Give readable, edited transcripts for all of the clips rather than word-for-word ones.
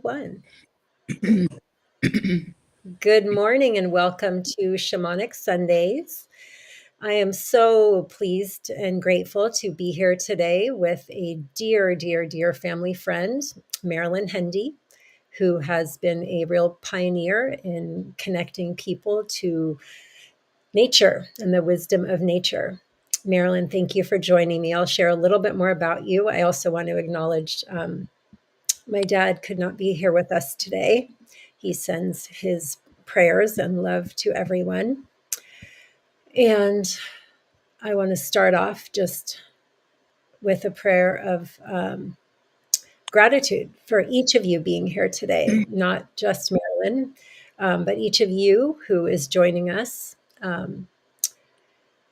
1. Good morning and welcome to Shamanic Sundays. I am so pleased and grateful to be here today with a dear, dear, dear family friend, Marilyn Hendee, who has been a real pioneer in connecting people to nature and the wisdom of nature. Marilyn, thank you for joining me. I'll share a little bit more about you. I also want to acknowledge my dad could not be here with us today. He sends his prayers and love to everyone. And I want to start off just with a prayer of gratitude for each of you being here today, not just Marilyn, but each of you who is joining us.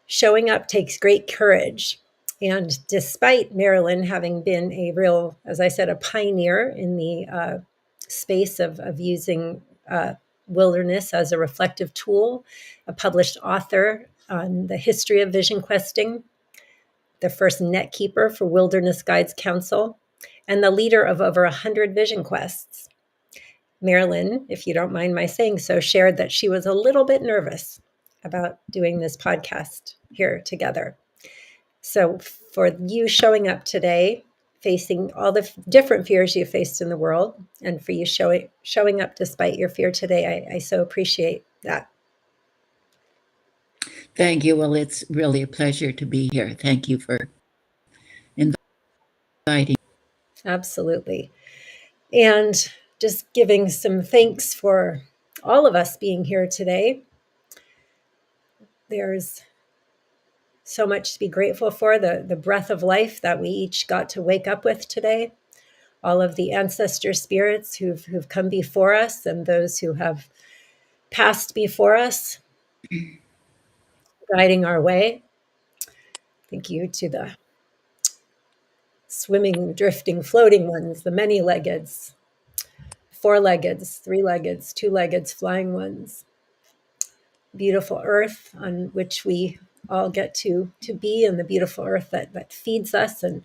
Showing up takes great courage. And despite Marilyn having been a real, as I said, a pioneer in the space of using wilderness as a reflective tool, a published author on the history of vision questing, the first net keeper for Wilderness Guides Council, and the leader of over 100 vision quests. Marilyn, if you don't mind my saying so, shared that she was a little bit nervous about doing this podcast here together. So for you showing up today, facing all the different fears you faced in the world, and for you showing up despite your fear today, I so appreciate that. Thank you. Well, it's really a pleasure to be here. Thank you for inviting. Absolutely. And just giving some thanks for all of us being here today. There's so much to be grateful for, the breath of life that we each got to wake up with today, all of the ancestor spirits who've come before us and those who have passed before us, guiding our way. Thank you to the swimming, drifting, floating ones, the many-leggeds, four-leggeds, three-leggeds, two-leggeds, flying ones. Beautiful earth on which we all get to be, and the beautiful earth that feeds us and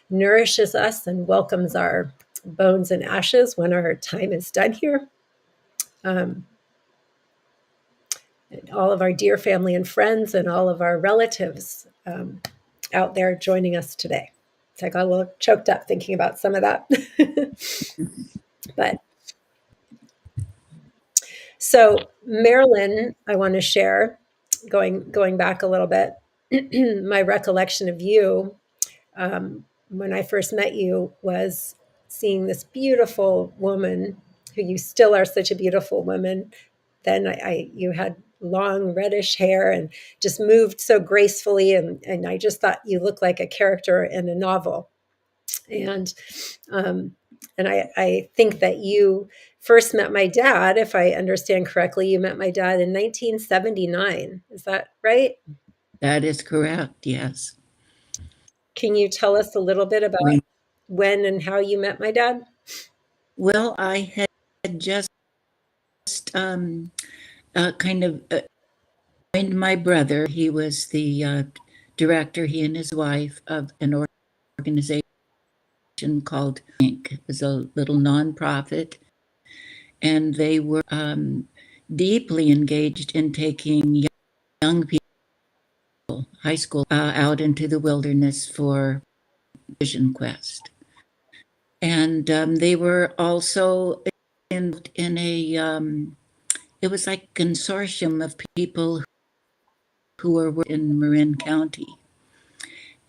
nourishes us and welcomes our bones and ashes when our time is done here. And all of our dear family and friends and all of our relatives out there joining us today. So I got a little choked up thinking about some of that. But so Marilyn, I want to share, going back a little bit, my recollection of you when I first met you was seeing this beautiful woman who you still are such a beautiful woman. Then you had long reddish hair and just moved so gracefully. And I just thought you looked like a character in a novel. And I think that you first met my dad, if I understand correctly, you met my dad in 1979. Is that right? That is correct, yes. Can you tell us a little bit about when and how you met my dad? Well, I had just kind of joined my brother. He was the director, he and his wife, of an organization called Pinkson. It was a little nonprofit, and they were deeply engaged in taking young people, high school, out into the wilderness for vision quest. And they were also in a, it was like a consortium of people who were in Marin County.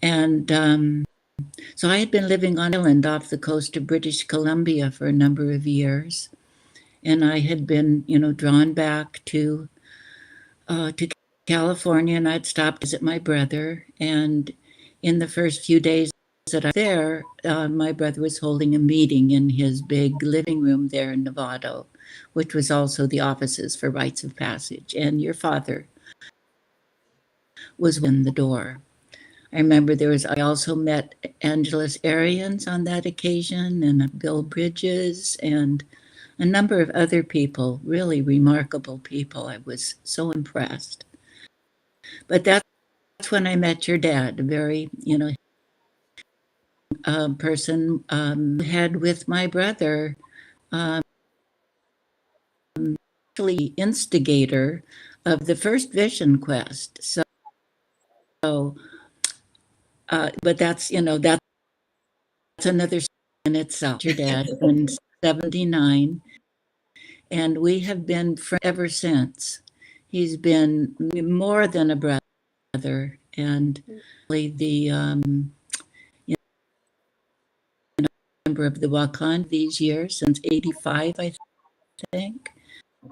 And so I had been living on an island off the coast of British Columbia for a number of years. And I had been, drawn back to California, and I'd stopped to visit my brother. And in the first few days that I was there, my brother was holding a meeting in his big living room there in Novato, which was also the offices for rites of passage. And your father was in the door. I remember I also met Angelus Arians on that occasion, and Bill Bridges, and a number of other people, really remarkable people. I was so impressed. But that's when I met your dad, a very, person who had with my brother actually instigator of the first Vision Quest. But that's another in itself. Your dad in 79, and we have been friends ever since. He's been more than a brother, and the member of the Wakan these years since '85, I think.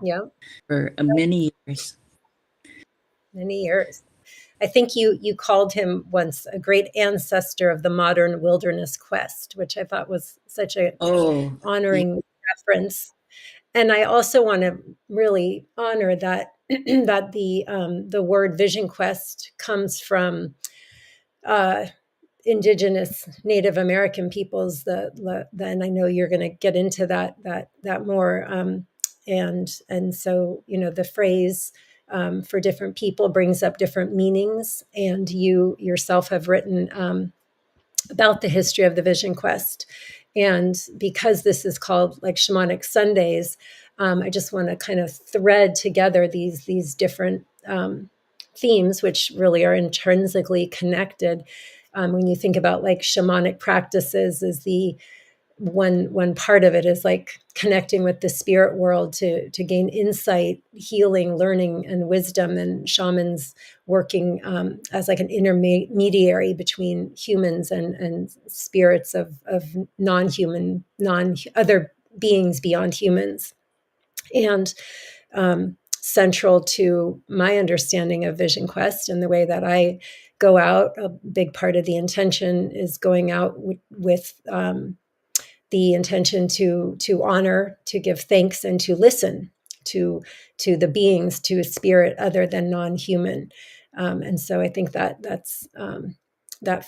Yeah, For many years. many years. I think you called him once a great ancestor of the modern wilderness quest, which I thought was such a honoring reference. And I also want to really honor that that the word vision quest comes from indigenous Native American peoples. And I know you're going to get into that more. And so the phrase for different people brings up different meanings. And you yourself have written about the history of the Vision Quest. And because this is called like Shamanic Sundays, I just want to kind of thread together these different themes, which really are intrinsically connected. When you think about like shamanic practices, is the one part of it is like connecting with the spirit world to gain insight, healing, learning, and wisdom. And shamans working as like an intermediary between humans and spirits of non-human, other beings beyond humans. And central to my understanding of Vision Quest and the way that I go out, a big part of the intention is going out with the intention to honor, to give thanks, and to listen to the beings, to a spirit other than non-human. And so I think that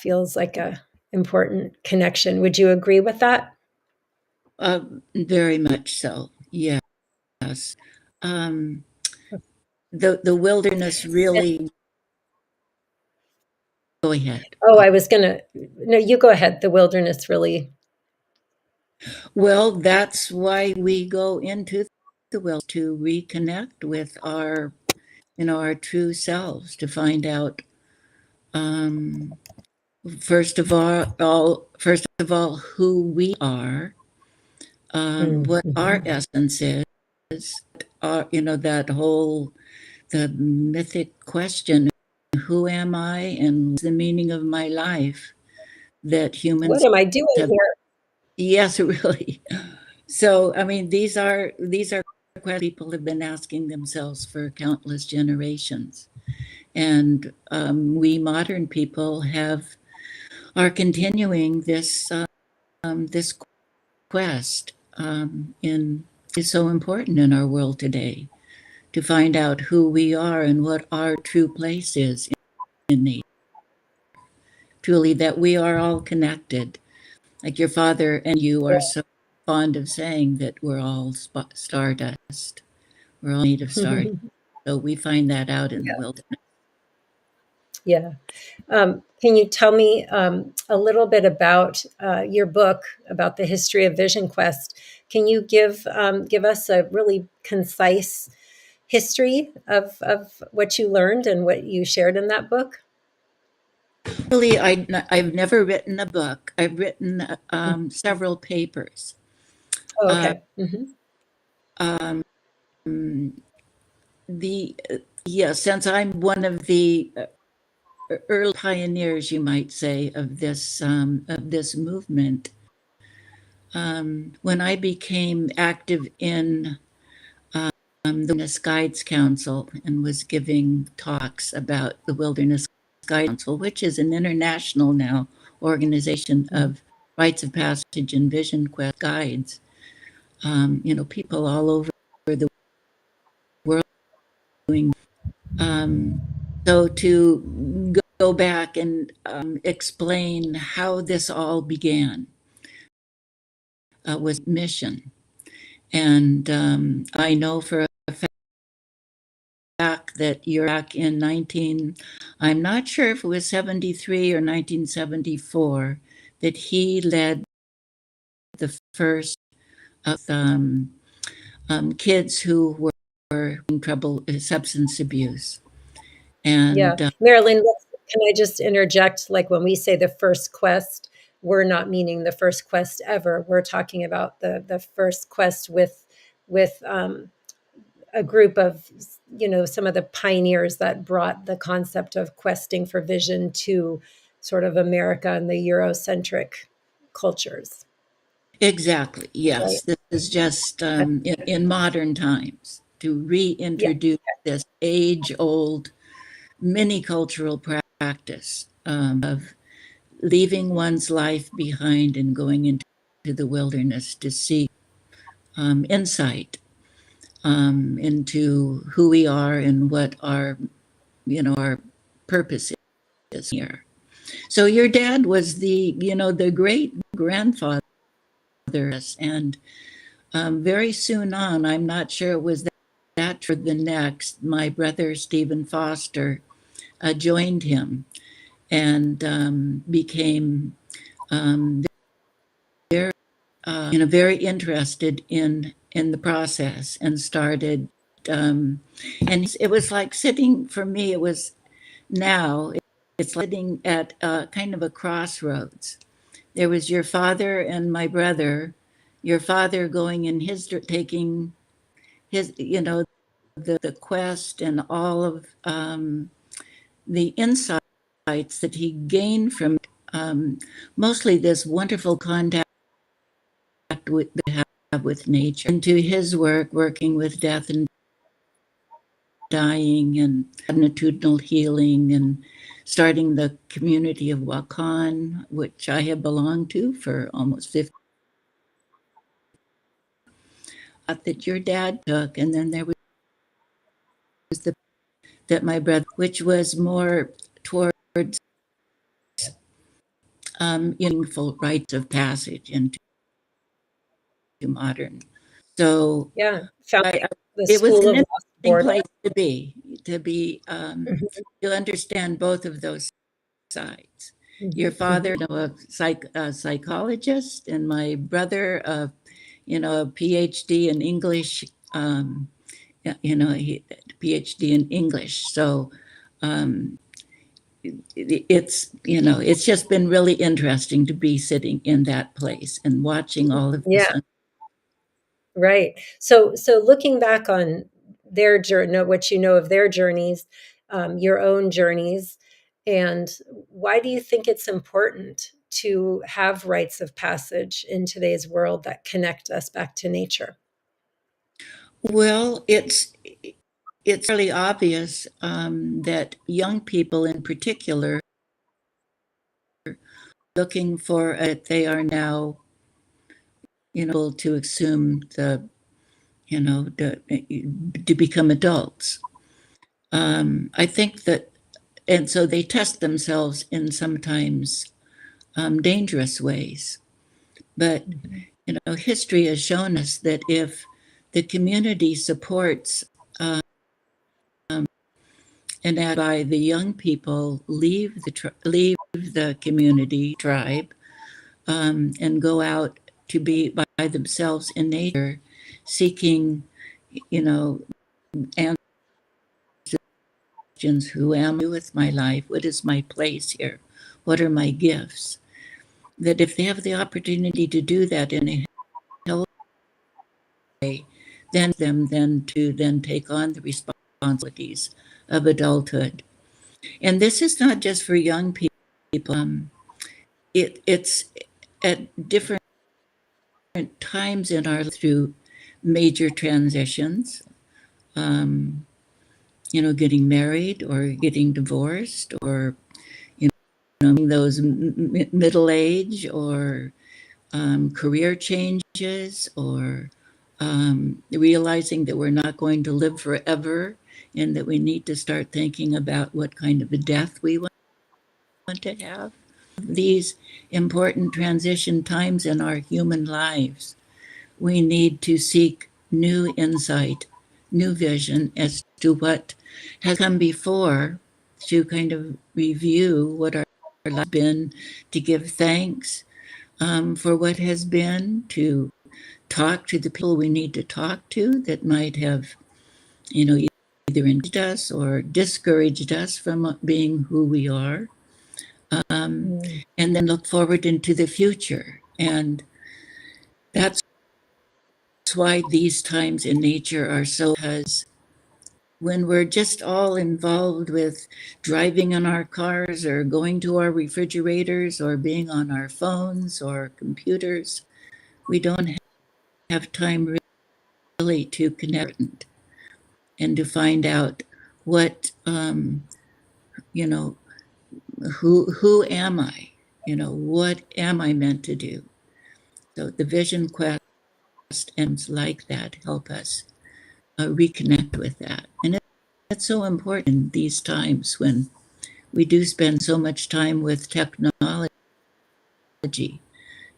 feels like a important connection. Would you agree with that? Very much so. Yes. The wilderness really. Go ahead. Oh, I was gonna. No, you go ahead. The wilderness really. Well, that's why we go into the wilderness, to reconnect with our true selves, to find out first of all who we are, what our essence is, that whole the mythic question, who am I and the meaning of my life, that humans What am I doing here? Yes, really. So, I mean, these are questions people have been asking themselves for countless generations, and we modern people are continuing this this quest. Is so important in our world today, to find out who we are and what our true place is in nature. Truly, that we are all connected. Like your father and you are so fond of saying that we're all stardust. We're all made of stardust. So we find that out in the wilderness. Yeah. Can you tell me a little bit about your book, about the history of Vision Quest? Can you give us a really concise history of what you learned and what you shared in that book? Really, I've never written a book. I've written several papers. Oh, okay. Since I'm one of the early pioneers, you might say, of this movement. When I became active in the Wilderness Guides Council and was giving talks about the Wilderness Guides Council, which is an international now organization of rites of passage and vision quest guides. People all over the world doing. So to go back and explain how this all began was mission. And I know for a fact that you're back in I'm not sure if it was 73 or 1974, that he led the first kids who were in trouble with substance abuse. Yeah. And Marilyn, can I just interject? Like when we say the first quest, we're not meaning the first quest ever. We're talking about the first quest with a group of, some of the pioneers that brought the concept of questing for vision to sort of America and the Eurocentric cultures. exactly, Right. yes, this is just in modern times to Yeah. reintroduce this age-old mini cultural practice of leaving one's life behind and going into the wilderness to seek insight into who we are and what our purpose is here. So your dad was the great grandfather, and very soon on, I'm not sure it was that for the next, my brother Stephen Foster joined him and became very, very interested in the process and started. And it was like sitting for me. It was now it's sitting at kind of a crossroads. There was your father and my brother. Your father going in taking his, the quest and all of the insights that he gained from mostly this wonderful contact with nature, into his work working with death and dying and attitudinal healing and starting the community of Wakan, which I have belonged to for almost 50. That your dad took, and then there was the that my brother, which was more towards meaningful rites of passage into modern. So Yeah. Found I, the it was School an of Lost interesting Border. place to be Mhm. to understand both of those sides. Your Mhm. father, Mhm. a psychologist, and my brother, a PhD in English. PhD in English. So um, it's just been really interesting to be sitting in that place and watching all of this. Yeah. Right. So looking back on their journey, what you know of their journeys, your own journeys, and why do you think it's important to have rites of passage in today's world that connect us back to nature? Well, it's really obvious that young people in particular looking for it, they are now able to assume to become adults. I think that, and so they test themselves in sometimes dangerous ways. But Mhm. history has shown us that if the community supports um, and by the young people leave the community tribe and go out to be by themselves in nature, seeking, you know, answers. Who am I with my life? What is my place here? What are my gifts? That if they have the opportunity to do that in a healthy way, then take on the responsibilities of adulthood. And this is not just for young people. It's at different times in our life through major transitions, um, getting married or getting divorced, or those middle age, or career changes, or realizing that we're not going to live forever and that we need to start thinking about what kind of a death we want to have. These important transition times in our human lives, we need to seek new insight, new vision as to what has come before, to kind of review what our life has been, to give thanks for what has been, to talk to the people we need to talk to that might have, either encouraged us or discouraged us from being who we are. And then look forward into the future. And that's why these times in nature are so, because when we're just all involved with driving in our cars or going to our refrigerators or being on our phones or computers, we don't have time really to connect and to find out what, who am I? What am I meant to do? So the vision quest and like that help us reconnect with that. And it's so important in these times when we do spend so much time with technology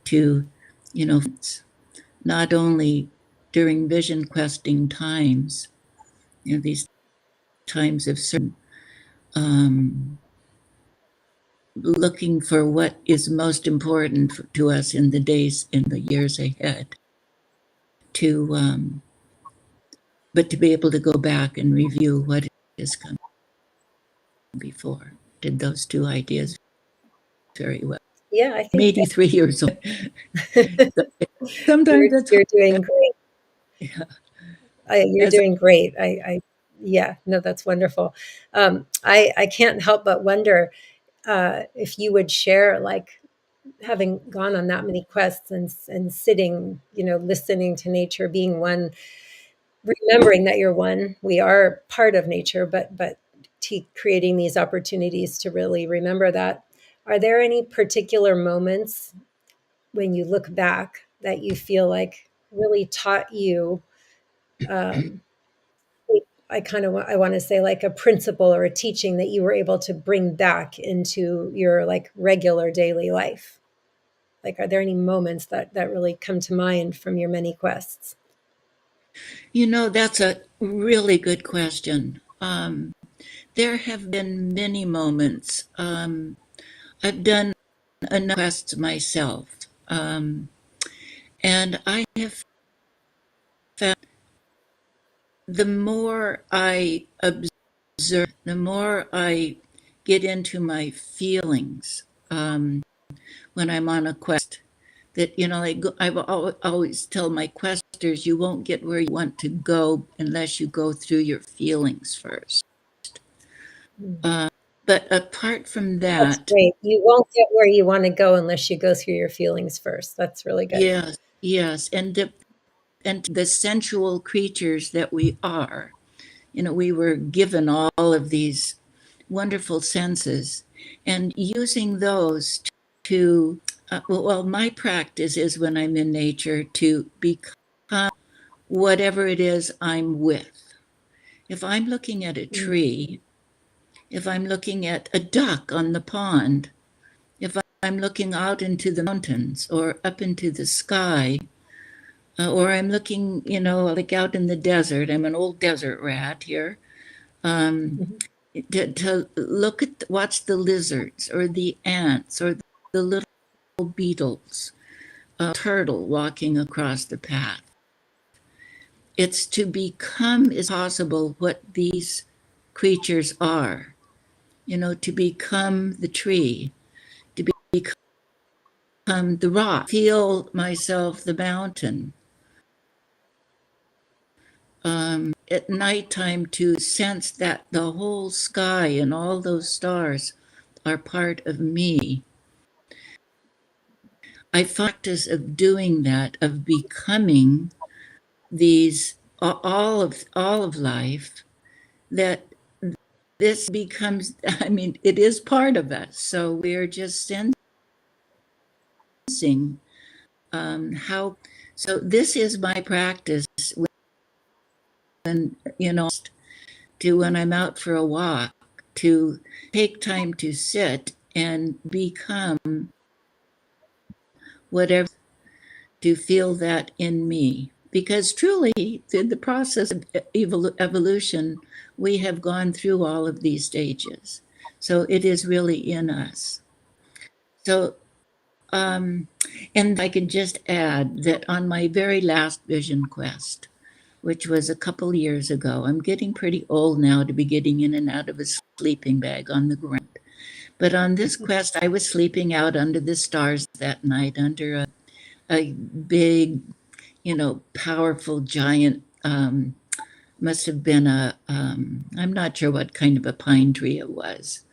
to, not only during vision questing times, these times of certain looking for what is most important to us in the days, in the years ahead, but to be able to go back and review what has come before. Did those two ideas very well. Yeah, I I'm think 83 years old. Sometimes it's you're doing great. yeah. You're doing great. Yeah, no, that's wonderful. I can't help but wonder if you would share, like, having gone on that many quests and sitting, listening to nature, being one, remembering that you're one. We are part of nature, but creating these opportunities to really remember that. Are there any particular moments when you look back that you feel like really taught you? Um, I want to say, like, a principle or a teaching that you were able to bring back into your, like, regular daily life. Like, are there any moments that really come to mind from your many quests? That's a really good question. There have been many moments. I've done enough quests myself, and I have found the more I observe, the more I get into my feelings when I'm on a quest. That, like I always tell my questers, you won't get where you want to go unless you go through your feelings first. But apart from That's that, great. You won't get where you want to go unless you go through your feelings first. That's really good. yes, and the sensual creatures that we are, we were given all of these wonderful senses, and using those to, well, my practice is when I'm in nature to become whatever it is I'm with. If I'm looking at a tree, if I'm looking at a duck on the pond, if I'm looking out into the mountains or up into the sky, or I'm looking, like out in the desert, I'm an old desert rat here, to watch the lizards or the ants or the little beetles, turtle walking across the path. It's to become as possible what these creatures are, to become the tree, to become the rock, feel myself the mountain. At nighttime, to sense that the whole sky and all those stars are part of me. I practice of doing that, of becoming these all of life, that this becomes, it is part of us. So we're just sensing how. So this is my practice when, when I'm out for a walk, to take time to sit and become whatever, to feel that in me. Because truly, in the process of evolution, we have gone through all of these stages. So it is really in us. So Um, and I can just add that on my very last vision quest, which was a couple years ago, I'm getting pretty old now to be getting in and out of a sleeping bag on the ground. But on this quest, I was sleeping out under the stars that night under a big, powerful giant, must have been I'm not sure what kind of a pine tree it was.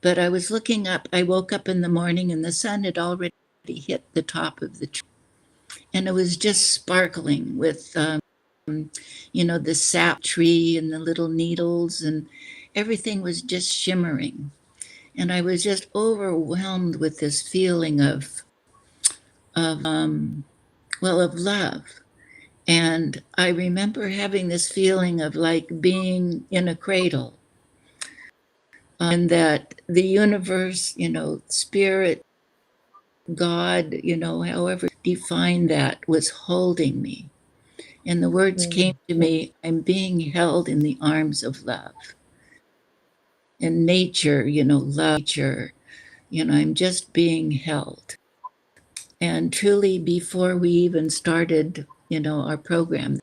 But I was looking up, I woke up in the morning and the sun had already hit the top of the tree. And it was just sparkling with, the sap tree and the little needles, and everything was just shimmering. And I was just overwhelmed with this feeling of love. And I remember having this feeling of like being in a cradle, and that the universe, spirit, God, however define that, was holding me. And the words came to me, I'm being held in the arms of love. And nature, love, nature, I'm just being held. And truly, before we even started, our program,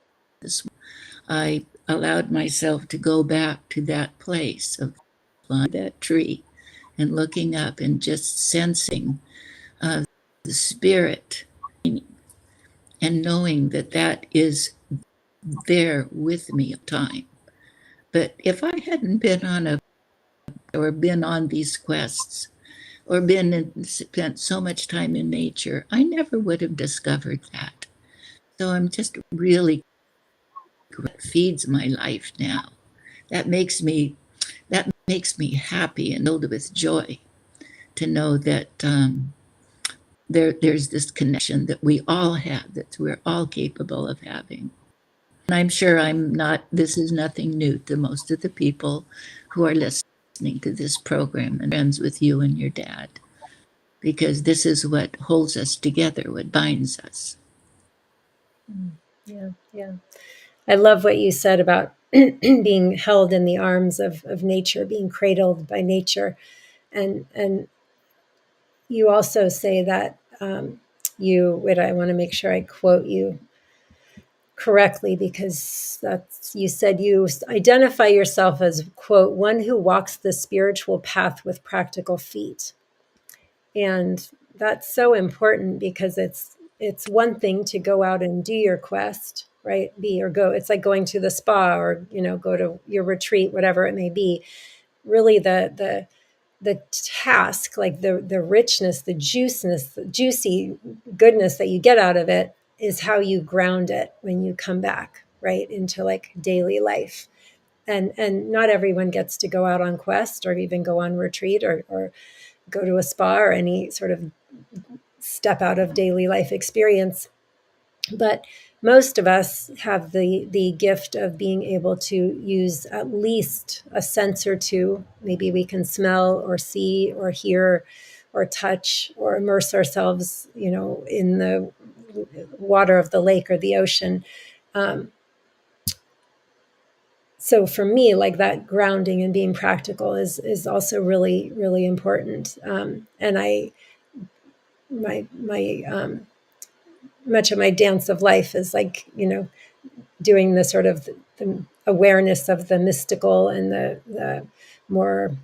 I allowed myself to go back to that place of that tree and looking up and just sensing the spirit and knowing that that is there with me at time. But if I hadn't been on these quests or spent so much time in nature, I never would have discovered that. So I'm just really what feeds my life now. That makes me happy and filled with joy to know that there's this connection that we all have, that we're all capable of having. And I'm sure this is nothing new to most of the people who are listening to this program and friends with you and your dad, because this is what holds us together, what binds us. Yeah, yeah. I love what you said about being held in the arms of nature, being cradled by nature. And you also say that I want to make sure I quote you correctly, because you said you identify yourself as, quote, one who walks the spiritual path with practical feet. And that's so important, because it's one thing to go out and do your quest, right? It's like going to the spa, or go to your retreat, whatever it may be. Really, the task, like the richness, the juicy goodness that you get out of it, is how you ground it when you come back, right, into like daily life. And not everyone gets to go out on quest, or even go on retreat, or go to a spa, or any sort of step out of daily life experience. But most of us have the gift of being able to use at least a sense or two. Maybe we can smell or see or hear or touch, or immerse ourselves, in the water of the lake or the ocean. So for me, like, that grounding and being practical is also really, really important. And my much of my dance of life is like, doing the sort of the awareness of the mystical and the more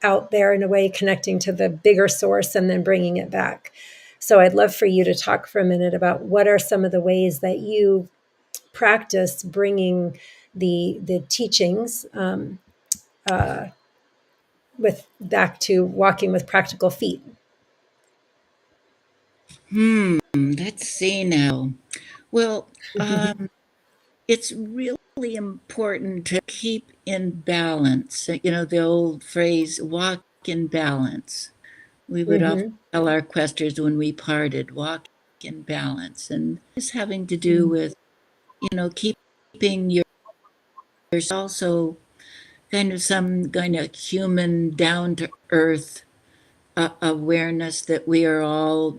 out there, in a way, connecting to the bigger source and then bringing it back. So I'd love for you to talk for a minute about what are some of the ways that you practice bringing the teachings with back to walking with practical feet. Let's see now. Well, it's really important to keep in balance. The old phrase, walk in balance. We would often tell our questers when we parted, walk in balance. And this having to do with, keeping your also kind of some kind of human, down to earth awareness that we are all,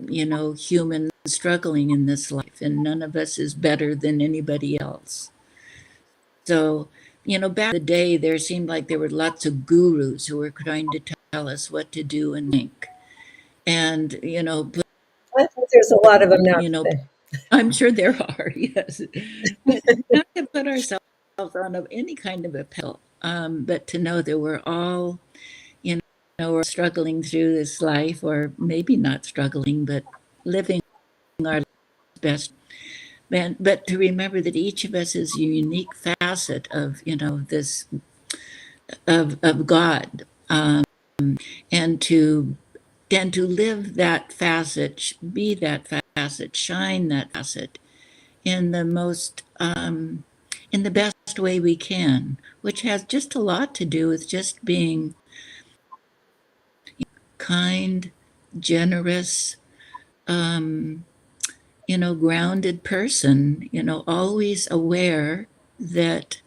human, struggling in this life, and none of us is better than anybody else. So, back in the day, there seemed like there were lots of gurus who were trying to tell us what to do and think. And, there's a lot of them now you know, today. I'm sure there are, yes, but not to put ourselves on any kind of a pedal, but to know that we're all, you we're struggling through this life, or maybe not struggling, but living our best. But to remember that each of us is a unique facet of, this of God, and to live that facet, be that facet, shine that facet in the most in the best way we can, which has just a lot to do with just being kind, generous, um, grounded person. Always aware that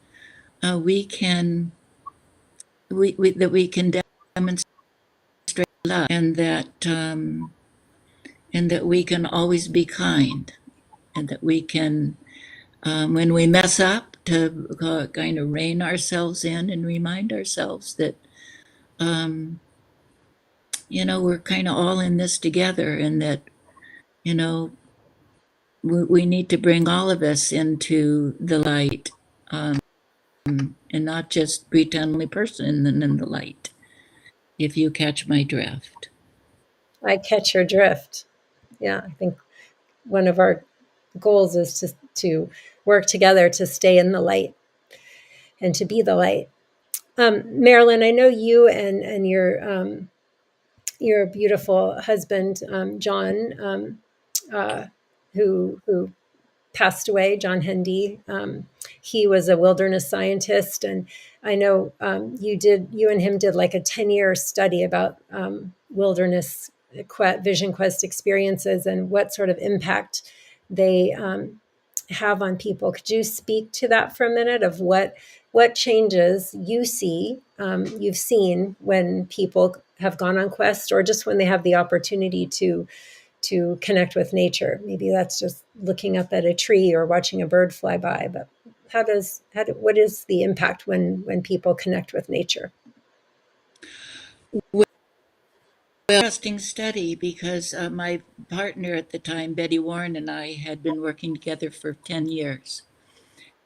we can that we can demonstrate love, and that we can always be kind, and that we can, when we mess up, to kind of rein ourselves in and remind ourselves that, um, we're kind of all in this together, and that, you know, we need to bring all of us into the light, um, and not just pretend only person in the light, if you catch my drift. I catch your drift. Yeah, I think one of our goals is to work together to stay in the light and to be the light. Marilyn, I know you and your beautiful husband, John, who passed away, John Hendee. He was a wilderness scientist, and I know you and him did like a 10-year study about wilderness vision quest experiences and what sort of impact they have on people. Could you speak to that for a minute, of what changes you've seen when people have gone on quest, or just when they have the opportunity to connect with nature? Maybe that's just looking up at a tree or watching a bird fly by, but what is the impact when people connect with nature? Well, interesting study, because my partner at the time, Betty Warren, and I had been working together for 10 years.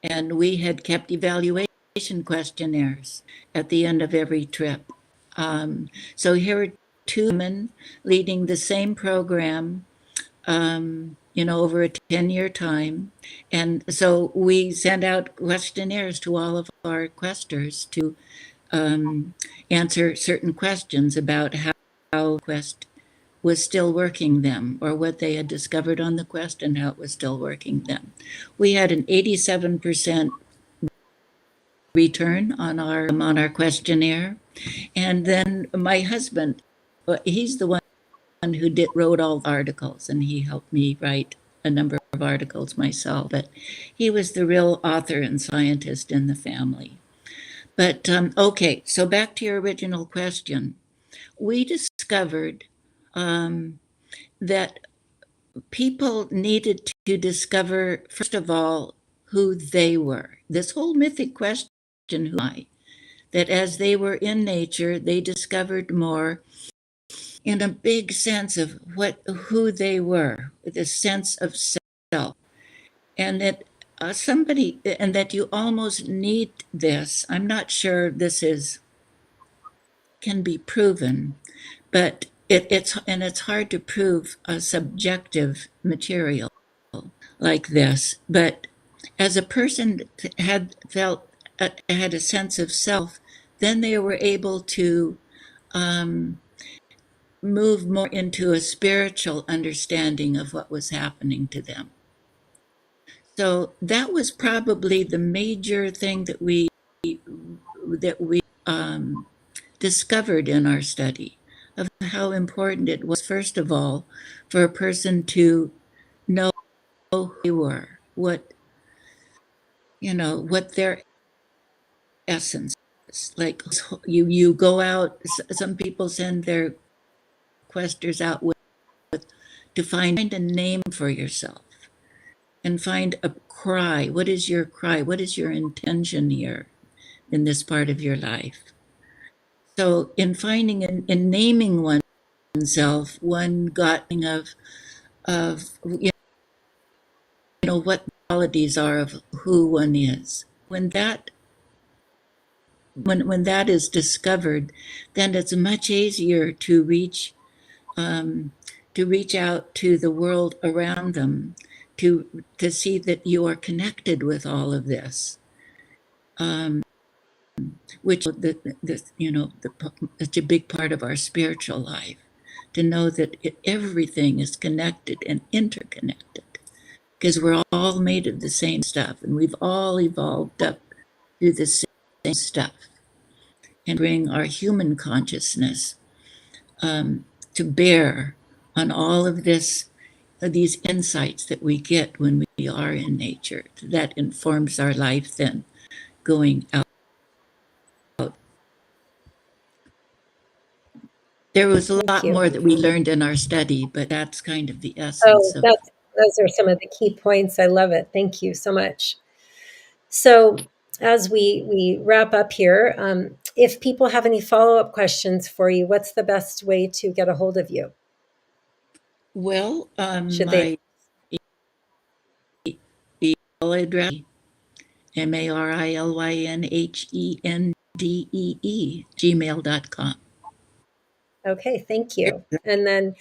And we had kept evaluation questionnaires at the end of every trip. So here are two women leading the same program, over a 10-year time. And so we sent out questionnaires to all of our questers to answer certain questions about how quest was still working them, or what they had discovered on the quest and how it was still working them. We had an 87% return on our questionnaire. And then my husband, he's the one who wrote all the articles, and he helped me write a number of articles myself, but he was the real author and scientist in the family. But okay, so back to your original question. We discovered that people needed to discover, first of all, who they were. This whole mythic question, who am I? That as they were in nature, they discovered more in a big sense of who they were, the sense of self, and that and that you almost need this. I'm not sure this can be proven, but it's hard to prove a subjective material like this. But as a person had a sense of self, then they were able to um, move more into a spiritual understanding of what was happening to them. So that was probably the major thing that we discovered in our study, of how important it was, first of all, for a person to know who they were, what their essence is. Like, you go out. Some people send their questers out to find a name for yourself, and find a cry. What is your cry? What is your intention here in this part of your life? So in finding and naming oneself, one got of of what the qualities are of who one is. When that is discovered, then it's much easier um, to reach out to the world around them, to see that you are connected with all of this, which it's a big part of our spiritual life. To know that everything is connected and interconnected, because we're all made of the same stuff, and we've all evolved up through the same stuff, and bring our human consciousness to bear on all of these insights that we get when we are in nature. That informs our life then going out. There was a Thank lot you. more that we learned in our study, but that's kind of the Oh, essence of. those are some of the key points. I love it. Thank you so much. So as we wrap up here, if people have any follow-up questions for you, what's the best way to get a hold of you? Well, Should they? my email address, marilynhendee, gmail.com. Okay, thank you. And then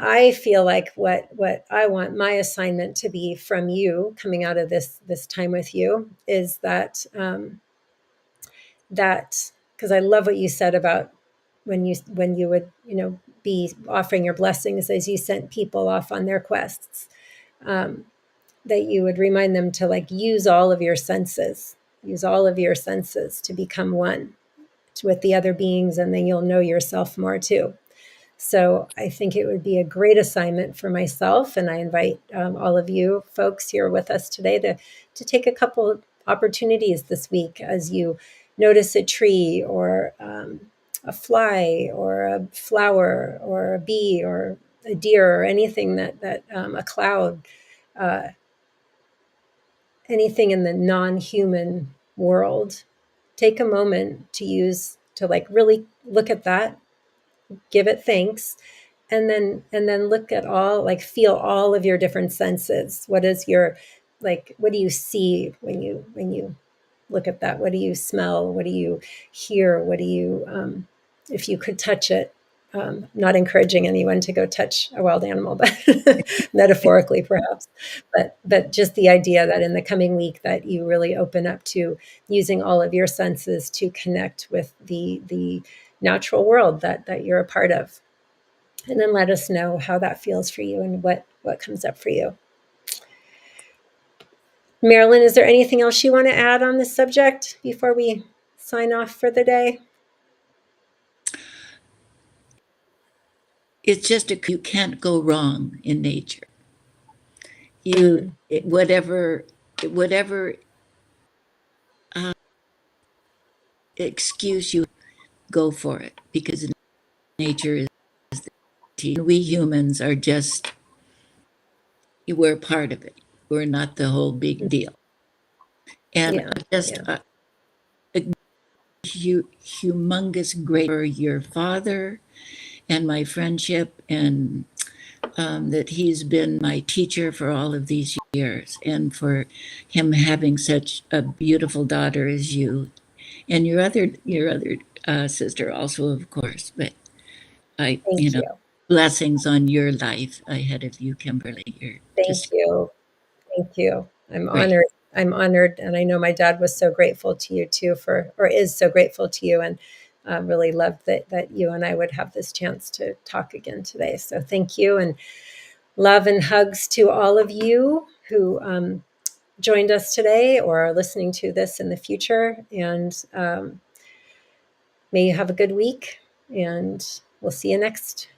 I feel like what I want my assignment to be from you coming out of this time with you is that because I love what you said about when you would be offering your blessings as you sent people off on their quests, um, that you would remind them to like use all of your senses, to become one with the other beings, and then you'll know yourself more too. So I think it would be a great assignment for myself, and I invite all of you folks here with us today to take a couple opportunities this week as you notice a tree or a fly or a flower or a bee or a deer or anything that a cloud, uh, anything in the non-human world. Take a moment to like really look at that, give it thanks, and then look at all, like feel all of your different senses. What is your, like, what do you see when you look at that? What do you smell? What do you hear? What do you if you could touch it, not encouraging anyone to go touch a wild animal, but metaphorically perhaps, but just the idea that in the coming week that you really open up to using all of your senses to connect with the natural world that you're a part of, and then let us know how that feels for you and what comes up for you. Marilyn, is there anything else you want to add on this subject before we sign off for the day? It's just you can't go wrong in nature. You whatever uh, excuse you, go for it, because nature is we humans are just, we're part of it. We're not the whole big deal. And Yeah, just yeah. a humongous great for your father and my friendship, and that he's been my teacher for all of these years, and for him having such a beautiful daughter as you, and your other sister also, of course. But Thank you. blessings on your life ahead of you, Kimberly. You're Thank just you. Thank you. I'm great. honored. I'm honored. And I know my dad was so grateful to you too or is so grateful to you, and really loved that you and I would have this chance to talk again today. So thank you, and love and hugs to all of you who joined us today or are listening to this in the future. And may you have a good week, and we'll see you next